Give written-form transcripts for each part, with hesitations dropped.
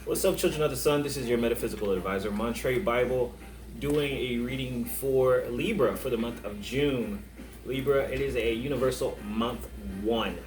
What's up, children of the sun? This is your metaphysical advisor, Montre Bible, doing a reading for Libra for the month of June. Libra, it is a universal month one.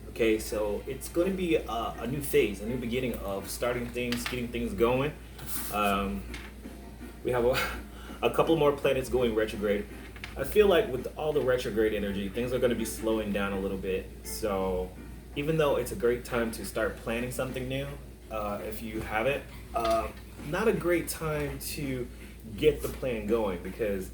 Okay, so it's going to be a new phase, a new beginning of starting things, getting things going. We have a couple more planets going retrograde. I feel like with all the retrograde energy, things are going to be slowing down a little bit. So even though it's a great time to start planning something new, if you haven't, not a great time to get the plan going because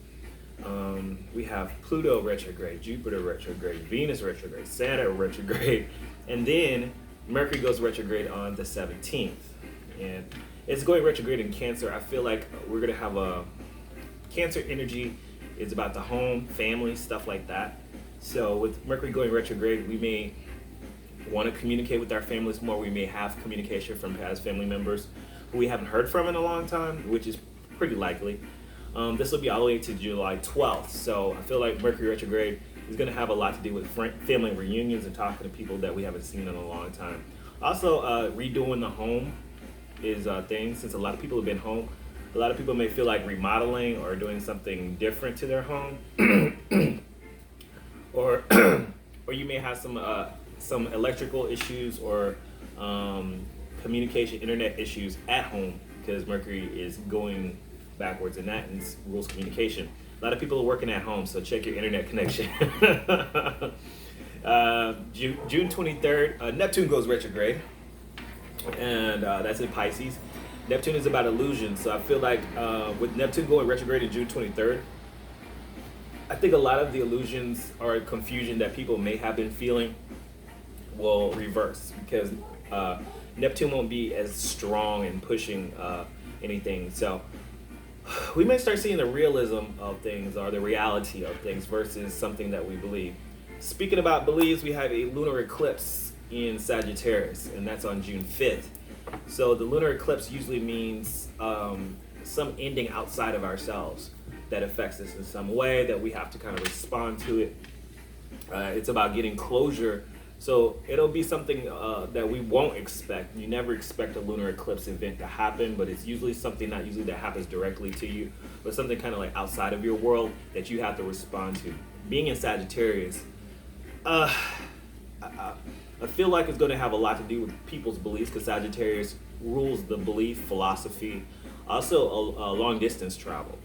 we have Pluto retrograde, Jupiter retrograde, Venus retrograde, Saturn retrograde, and then Mercury goes retrograde on the 17th. And it's going retrograde in Cancer. I feel like we're going to have a Cancer energy. It's about the home, family, stuff like that. So with Mercury going retrograde, we may want to communicate with our families more. We may have communication from past family members who we haven't heard from in a long time, which is pretty likely. This will be all the way to July 12th. So I feel like Mercury retrograde is going to have a lot to do with family reunions and talking to people that we haven't seen in a long time. Also, redoing the home is a thing. Since a lot of people have been home, a lot of people may feel like remodeling or doing something different to their home, or or you may have some electrical issues or communication, internet issues at home because Mercury is going backwards in that and rules communication. A lot of people are working at home, so check your internet connection. June 23rd, Neptune goes retrograde, and that's in Pisces. Neptune is about illusion, so I feel like with Neptune going retrograde in June 23rd, I think a lot of the illusions or confusion that people may have been feeling will reverse because Neptune won't be as strong in pushing anything. So we may start seeing the realism of things or the reality of things versus something that we believe. Speaking about beliefs, we have a lunar eclipse in Sagittarius, and that's on June 5th. So the lunar eclipse usually means some ending outside of ourselves that affects us in some way that we have to kind of respond to it. It's about getting closure. So it'll be something that we won't expect. You never expect a lunar eclipse event to happen, but it's usually something not usually that happens directly to you, but something kind of like outside of your world that you have to respond to. Being in Sagittarius, I feel like it's going to have a lot to do with people's beliefs because Sagittarius rules the belief, philosophy, also a long distance travel.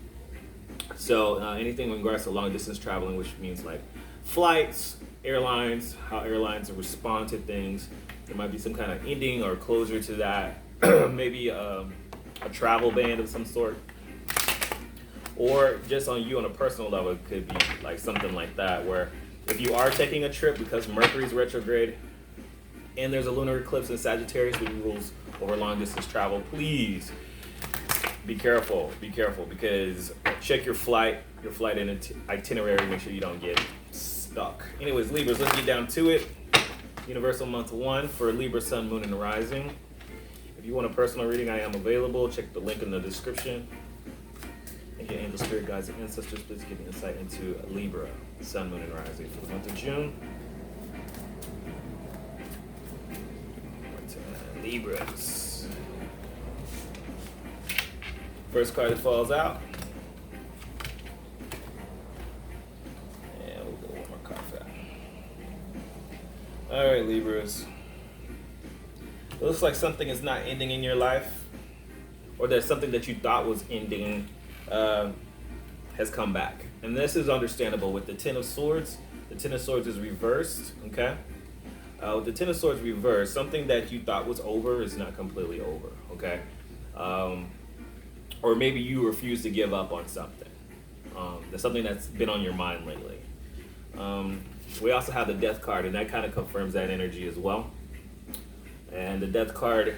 So anything in regards to long distance traveling, which means like flights, airlines, how airlines respond to things. There might be some kind of ending or closure to that. Maybe a travel ban of some sort. Or just on you on a personal level, it could be like something like that where if you are taking a trip because Mercury's retrograde and there's a lunar eclipse in Sagittarius which rules over long distance travel, please be careful because check your flight itinerary, make sure you don't get stuck. Anyways, Libras, let's get down to it. Universal month one for Libra, Sun, Moon, and Rising. If you want a personal reading, I am available. Check the link in the description. And your angel, spirit guides, and ancestors, please give me insight into Libra, Sun, Moon, and Rising for the month of June. Libras. First card that falls out. And we'll go one more card for that. All right, Libras. It looks like something is not ending in your life, or that something that you thought was ending has come back. And this is understandable with the Ten of Swords. The Ten of Swords is reversed, okay? With the Ten of Swords reversed, something that you thought was over is not completely over, okay? Or maybe you refuse to give up on something. That's something that's been on your mind lately. We also have the Death card, and that kind of confirms that energy as well. And the Death card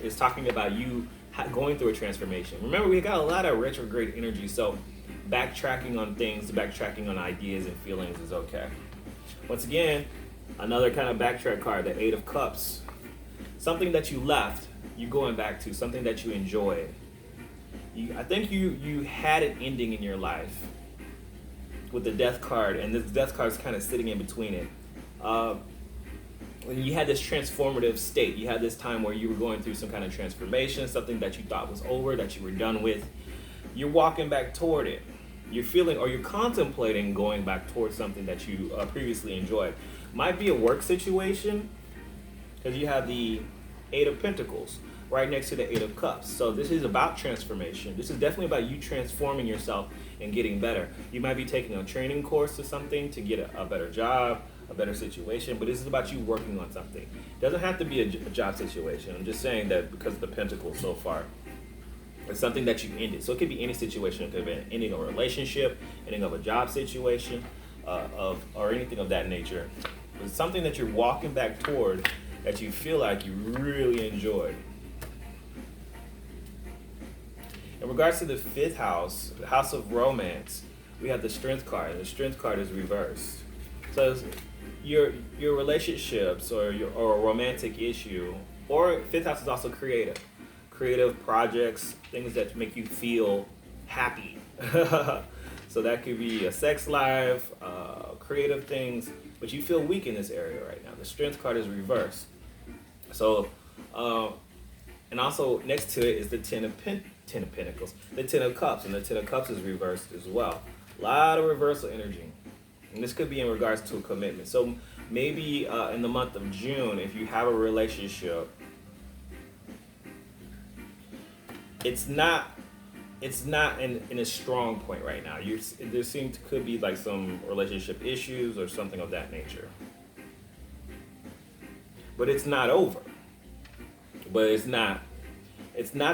is talking about you going through a transformation. Remember, we got a lot of retrograde energy, so backtracking on things, backtracking on ideas and feelings is okay. Once again, another kind of backtrack card, the Eight of Cups. Something that you left, you going back to, something that you enjoyed. I think you had an ending in your life with the Death card, and this Death card is kind of sitting in between it. when you had this transformative state, you had this time where you were going through some kind of transformation, something that you thought was over, that you were done with. You're walking back toward it. You're feeling, or you're contemplating going back towards something that you previously enjoyed. Might be a work situation, because you have the Eight of Pentacles right next to the Eight of Cups. So this is about transformation. This is definitely about you transforming yourself and getting better. You might be taking a training course or something to get a better job, a better situation, but this is about you working on something. It doesn't have to be a job situation. I'm just saying that because of the Pentacles so far. It's something that you ended. So it could be any situation. It could be an ending of a relationship, ending of a job situation, or anything of that nature. It's something that you're walking back toward that you feel like you really enjoyed. In regards to the fifth house, the house of romance, we have the Strength card, and the Strength card is reversed. So your relationships or a romantic issue, or fifth house is also creative projects, things that make you feel happy. So that could be a sex life, creative things, but you feel weak in this area right now. The Strength card is reversed. So, and also next to it is the Ten of Pentacles, the Ten of Cups, and the Ten of Cups is reversed as well. A lot of reversal energy. And this could be in regards to a commitment. So maybe in the month of June, if you have a relationship, it's not in a strong point right now. There could be like some relationship issues or something of that nature. But it's not over. But it's not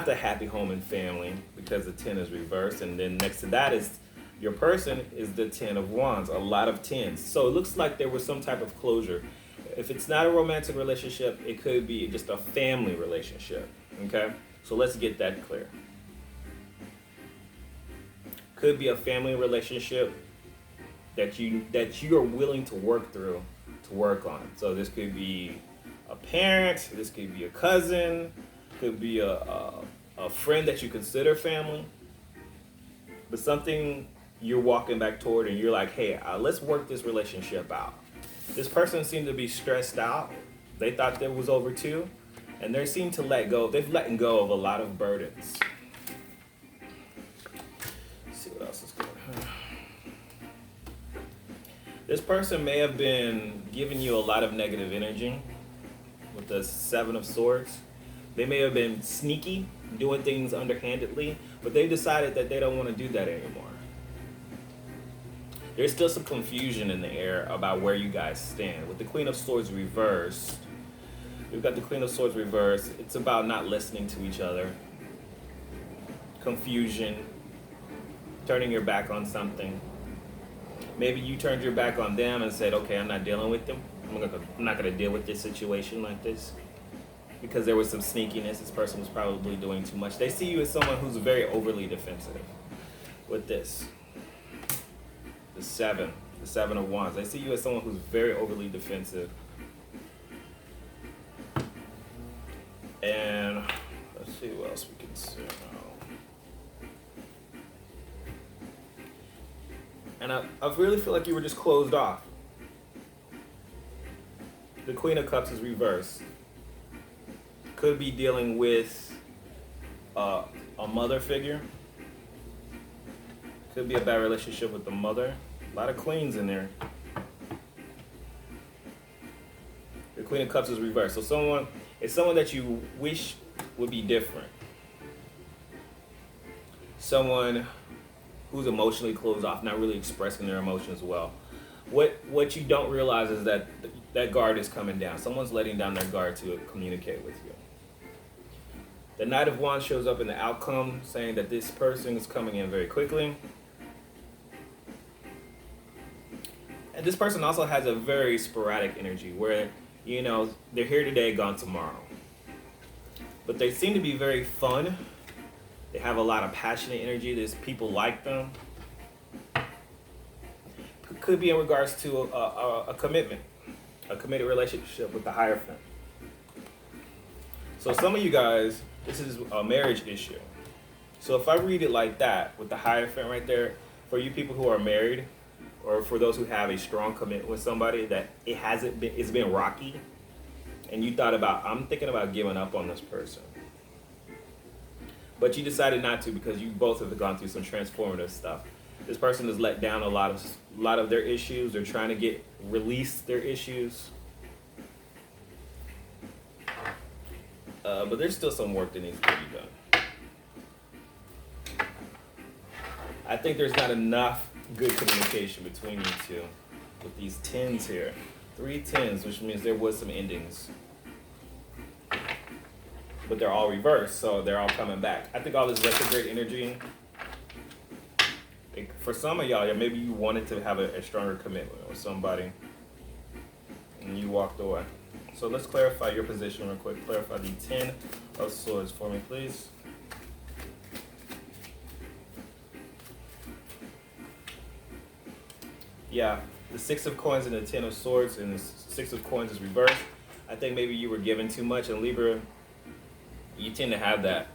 the happy home and family, because the 10 is reversed, and then next to that is your person is the 10 of Wands, a lot of 10s. So it looks like there was some type of closure. If it's not a romantic relationship, it could be just a family relationship, okay? So let's get that clear. Could be a family relationship that you are willing to work through, to work on. So this could be a parent, this could be a cousin, could be a friend that you consider family, but something you're walking back toward and you're like, hey, let's work this relationship out. This person seemed to be stressed out. They thought that was over too, and they seem to they've let go of a lot of burdens. Let's see what else is going on. This person may have been giving you a lot of negative energy with the Seven of Swords. They may have been sneaky, doing things underhandedly, but they've decided that they don't want to do that anymore. There's still some confusion in the air about where you guys stand. With the Queen of Swords reversed, we've got the Queen of Swords reversed. It's about not listening to each other. Confusion, turning your back on something. Maybe you turned your back on them and said, okay, I'm not dealing with them. I'm not going to deal with this situation like this. Because there was some sneakiness. This person was probably doing too much. They see you as someone who's very overly defensive. With this, the Seven of Wands. They see you as someone who's very overly defensive. And let's see what else we can see now. And I really feel like you were just closed off. The Queen of Cups is reversed. Could be dealing with a mother figure. Could be a bad relationship with the mother. A lot of queens in there. The Queen of Cups is reversed. So it's someone that you wish would be different. Someone who's emotionally closed off, not really expressing their emotions well. What you don't realize is that that guard is coming down. Someone's letting down their guard to communicate with you. The Knight of Wands shows up in the outcome, saying that this person is coming in very quickly. And this person also has a very sporadic energy where, they're here today, gone tomorrow. But they seem to be very fun. They have a lot of passionate energy. There's people like them. Could be in regards to a commitment, a committed relationship with the Hierophant. So some of you guys, this is a marriage issue. So if I read it like that, with the Hierophant right there, for you people who are married, or for those who have a strong commitment with somebody, that it's been rocky, and you thought about, I'm thinking about giving up on this person. But you decided not to because you both have gone through some transformative stuff. This person has let down a lot of their issues. They're trying to release their issues. But there's still some work that needs to be done. I think there's not enough good communication between you two with these 10s here. 3 10s, which means there was some endings. But they're all reversed, so they're all coming back. I think all this retrograde energy, for some of y'all, maybe you wanted to have a stronger commitment with somebody, and you walked away. So let's clarify your position real quick. Clarify the 10 of Swords for me, please. Yeah, the 6 of Coins and the 10 of Swords, and the 6 of Coins is reversed. I think maybe you were given too much, and Libra, you tend to have that,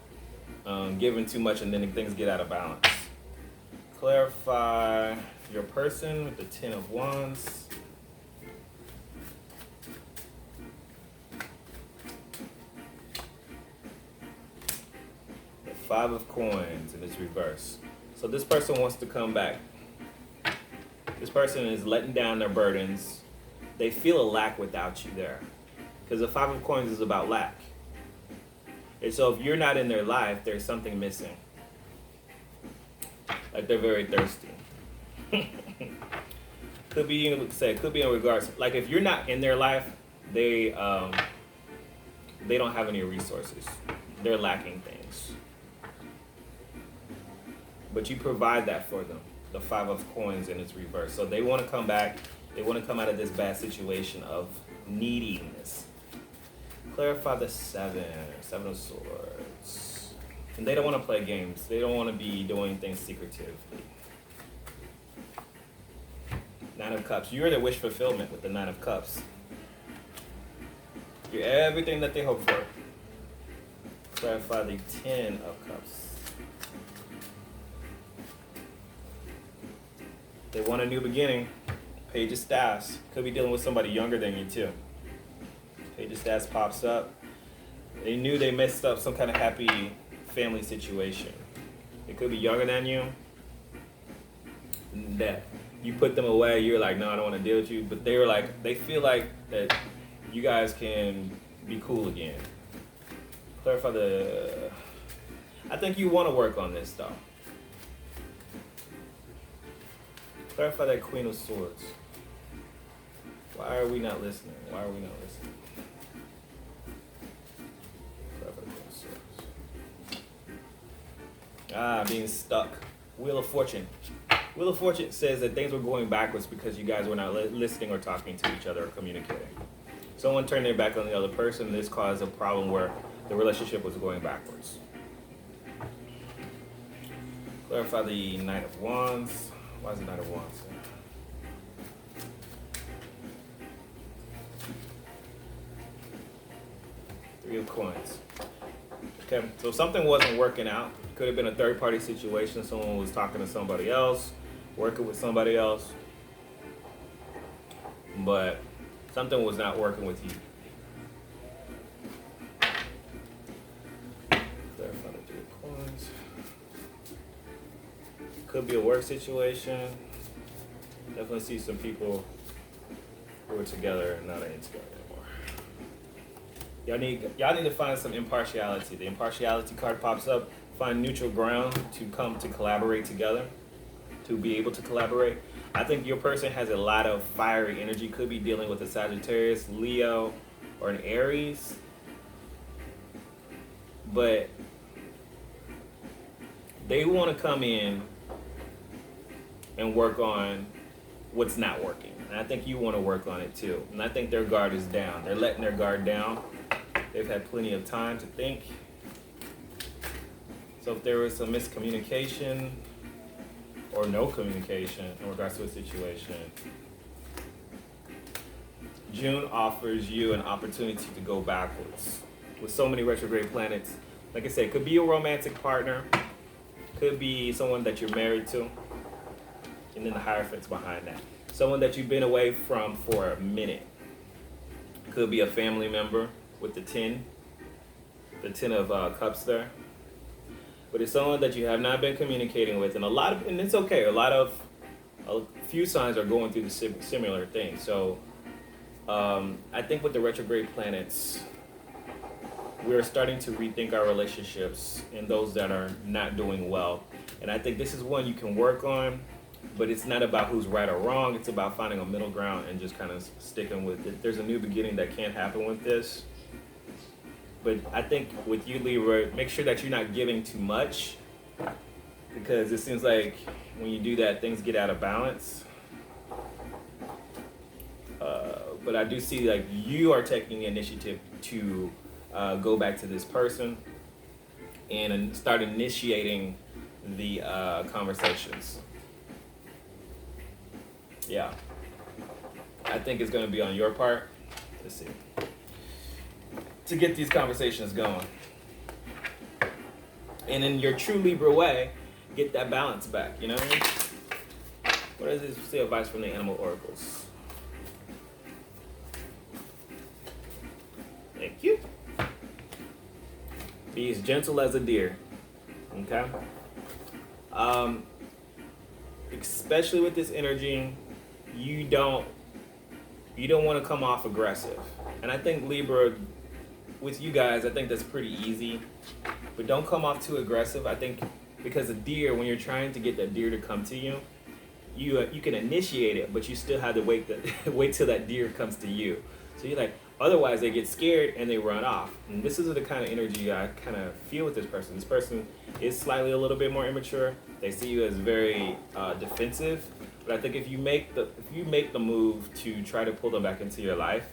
giving too much and then things get out of balance. Clarify your person with the 10 of Wands. The 5 of Coins, and it's reversed. So this person wants to come back. This person is letting down their burdens. They feel a lack without you there. Because the 5 of Coins is about lack. And so if you're not in their life, there's something missing. Like they're very thirsty. Could be in regards, like if you're not in their life, they don't have any resources. They're lacking things. But you provide that for them. The 5 of Coins and it's reversed. So they want to come back. They want to come out of this bad situation of neediness. Clarify the 7 of Swords. And they don't want to play games. They don't want to be doing things secretively. 9 of Cups. You're the wish fulfillment with the 9 of Cups. You're everything that they hope for. Clarify the 10 of Cups. They want a new beginning. Page of Staffs. Could be dealing with somebody younger than you too. Page of Staffs pops up. They knew they messed up some kind of happy family situation. It could be younger than you. That you put them away. You're like, no, I don't want to deal with you. But they were like, they feel like that you guys can be cool again. Clarify the. I think you want to work on this though. Clarify that Queen of Swords. Why are we not listening? Why are we not listening? Clarify the Queen of Swords. Being stuck. Wheel of Fortune. Wheel of Fortune says that things were going backwards because you guys were not listening or talking to each other or communicating. Someone turned their back on the other person, and this caused a problem where the relationship was going backwards. Clarify the Knight of Wands. Why is the Knight of Wands? 3 of Coins. Okay, so something wasn't working out. Could have been a third-party situation. Someone was talking to somebody else, working with somebody else, but something was not working with you. Clarify the 3 of Coins. Could be a work situation. Definitely see some people who are together and not ain't together anymore. Y'all need to find some impartiality. The impartiality card pops up. Find neutral ground to come to collaborate together, to be able to collaborate. I think your person has a lot of fiery energy. Could be dealing with a Sagittarius, Leo, or an Aries. But they want to come in and work on what's not working. And I think you want to work on it too. And I think their guard is down. They're letting their guard down. They've had plenty of time to think. So if there was some miscommunication or no communication in regards to a situation, June offers you an opportunity to go backwards. With so many retrograde planets, like I said, it could be a romantic partner, could be someone that you're married to, and then the Hierophant's behind that. Someone that you've been away from for a minute. Could be a family member with the 10 of cups there. But it's someone that you have not been communicating with, and and it's okay. A few signs are going through the similar thing. So I think with the retrograde planets, we're starting to rethink our relationships and those that are not doing well. And I think this is one you can work on, but it's not about who's right or wrong. It's about finding a middle ground and just kind of sticking with it. There's a new beginning that can't happen with this. But I think with you, Libra, make sure that you're not giving too much, because it seems like when you do that, things get out of balance. But I do see like you are taking the initiative to go back to this person and start initiating the conversations. Yeah. I think it's going to be on your part. Let's see. To get these conversations going. And in your true Libra way, get that balance back, you know what I mean? What is this? Say advice from the animal oracles. Thank you. Be as gentle as a deer. Okay? Especially with this energy, you don't want to come off aggressive. And I think Libra, with you guys, I think that's pretty easy. But don't come off too aggressive. I think because a deer, when you're trying to get that deer to come to you, you can initiate it, but you still have to wait till that deer comes to you. So you're like, otherwise they get scared and they run off. And this is the kind of energy I kind of feel with this person. This person is slightly a little bit more immature. They see you as very defensive. But I think if you make the move to try to pull them back into your life,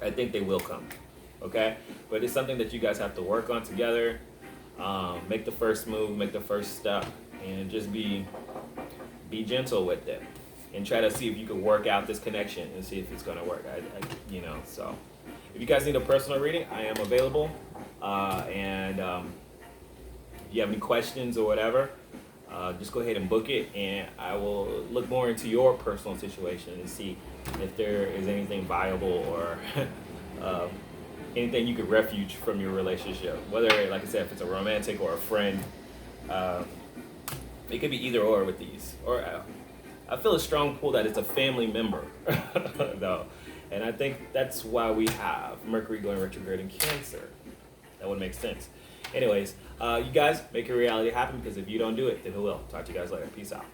I think they will come. Okay? But it's something that you guys have to work on together. Make the first move, make the first step, and just be gentle with it. And try to see if you can work out this connection and see if it's going to work. So if you guys need a personal reading, I am available. And if you have any questions or whatever, just go ahead and book it, and I will look more into your personal situation and see if there is anything viable or anything you could refuge from your relationship. Whether, like I said, if it's a romantic or a friend, it could be either or with these. Or I feel a strong pull that it's a family member, though. And I think that's why we have Mercury going retrograde in Cancer. That would make sense. Anyways, you guys make your reality happen, because if you don't do it, then who will? Talk to you guys later. Peace out.